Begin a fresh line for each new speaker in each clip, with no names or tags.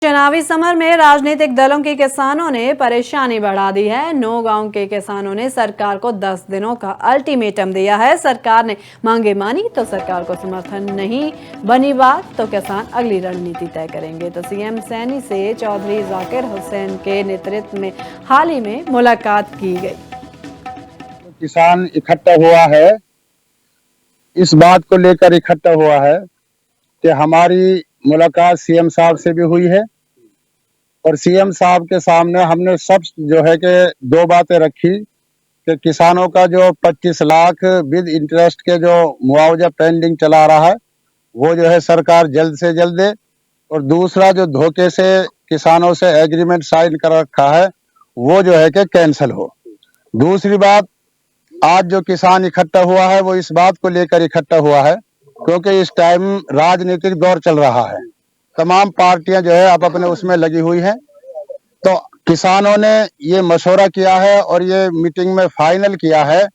चुनावी समर में राजनीतिक दलों के किसानों ने परेशानी बढ़ा दी है। नौगांव के किसानों ने सरकार को 10 दिनों का अल्टीमेटम दिया है। सरकार ने मांगे मानी तो सरकार को समर्थन, नहीं बनी बात तो किसान अगली रणनीति तय करेंगे। तो सीएम सैनी से चौधरी जाकिर हुसैन के नेतृत्व में हाल ही में मुलाकात की गई।
किसान इकट्ठा हुआ है, इस बात को लेकर इकट्ठा हुआ है कि हमारी मुलाकात सीएम साहब से भी हुई है और सीएम साहब के सामने हमने सब जो है कि दो बातें रखी कि किसानों का जो 25 लाख विद इंटरेस्ट के जो मुआवजा पेंडिंग चला रहा है वो जो है सरकार जल्द से जल्द दे, और दूसरा जो धोखे से किसानों से एग्रीमेंट साइन कर रखा है वो जो है कि कैंसिल हो। दूसरी बात, आज जो किसान इकट्ठा हुआ है वो इस बात को लेकर इकट्ठा हुआ है क्योंकि इस टाइम राजनीतिक दौर चल रहा है। तमाम पार्टियां जो है अब अपने उसमें लगी हुई हैं। तो किसानों ने ये मशवरा किया है और ये मीटिंग में फाइनल किया है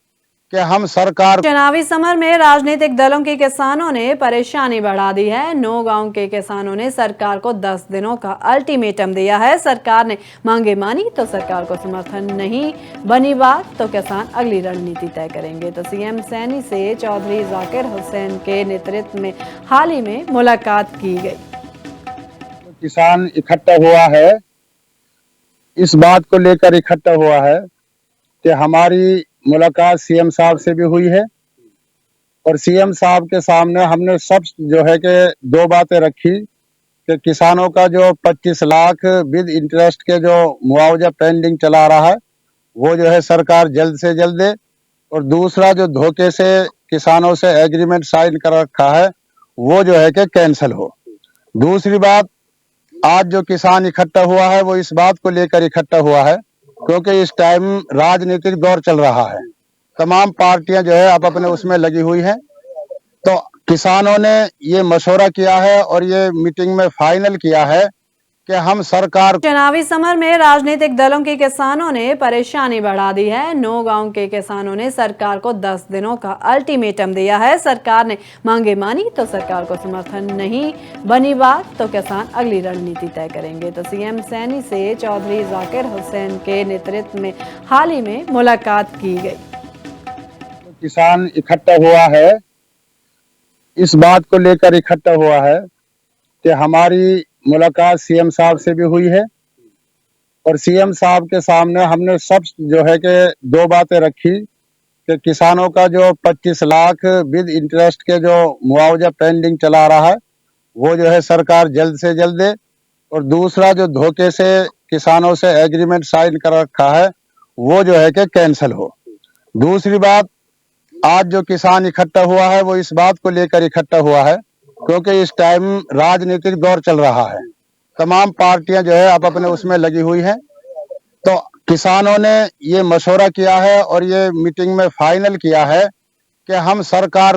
कि हम सरकार।
चुनावी समर में राजनीतिक दलों के किसानों ने परेशानी बढ़ा दी है। नौगांव के किसानों ने सरकार को 10 दिनों का अल्टीमेटम दिया है। सरकार ने मांगे मानी तो सरकार को समर्थन, नहीं बनी बात तो किसान अगली रणनीति तय करेंगे। तो सीएम सैनी से चौधरी जाकिर हुसैन के नेतृत्व में हाल ही में मुलाकात की गई।
किसान इकट्ठा हुआ है, इस बात को लेकर इकट्ठा हुआ है कि हमारी मुलाकात सीएम साहब से भी हुई है और सीएम साहब के सामने हमने सब जो है कि दो बातें रखी कि किसानों का जो 25 लाख विद इंटरेस्ट के जो मुआवजा पेंडिंग चला रहा है वो जो है सरकार जल्द से जल्द दे, और दूसरा जो धोखे से किसानों से एग्रीमेंट साइन कर रखा है वो जो है कि कैंसिल हो। दूसरी बात, आज जो किसान इकट्ठा हुआ है वो इस बात को लेकर इकट्ठा हुआ है क्योंकि इस टाइम राजनीतिक दौर चल रहा है। तमाम पार्टियां जो है अब अपने उसमें लगी हुई हैं। तो किसानों ने ये मशवरा किया है और ये मीटिंग में फाइनल किया है कि हम सरकार।
चुनावी समर में राजनीतिक दलों के किसानों ने परेशानी बढ़ा दी है। नौगांव के किसानों ने सरकार को 10 दिनों का अल्टीमेटम दिया है। सरकार ने मांगे मानी तो सरकार को समर्थन, नहीं बनी बात तो किसान अगली रणनीति तय करेंगे। तो सीएम सैनी से चौधरी जाकिर हुसैन के नेतृत्व में हाल ही में मुलाकात की गई।
किसान इकट्ठा हुआ है, इस बात को लेकर इकट्ठा हुआ है कि हमारी मुलाकात सीएम साहब से भी हुई है और सीएम साहब के सामने हमने सब जो है कि दो बातें रखी कि किसानों का जो 25 लाख विद इंटरेस्ट के जो मुआवजा पेंडिंग चला रहा है वो जो है सरकार जल्द से जल्द दे, और दूसरा जो धोखे से किसानों से एग्रीमेंट साइन कर रखा है वो जो है कि कैंसिल हो। दूसरी बात, आज जो किसान इकट्ठा हुआ है वो इस बात को लेकर इकट्ठा हुआ है क्योंकि इस टाइम राजनीतिक दौर चल रहा है। तमाम पार्टियां जो है अब अपने उसमें लगी हुई हैं। तो किसानों ने ये मशवरा किया है और ये मीटिंग में फाइनल किया है कि हम सरकार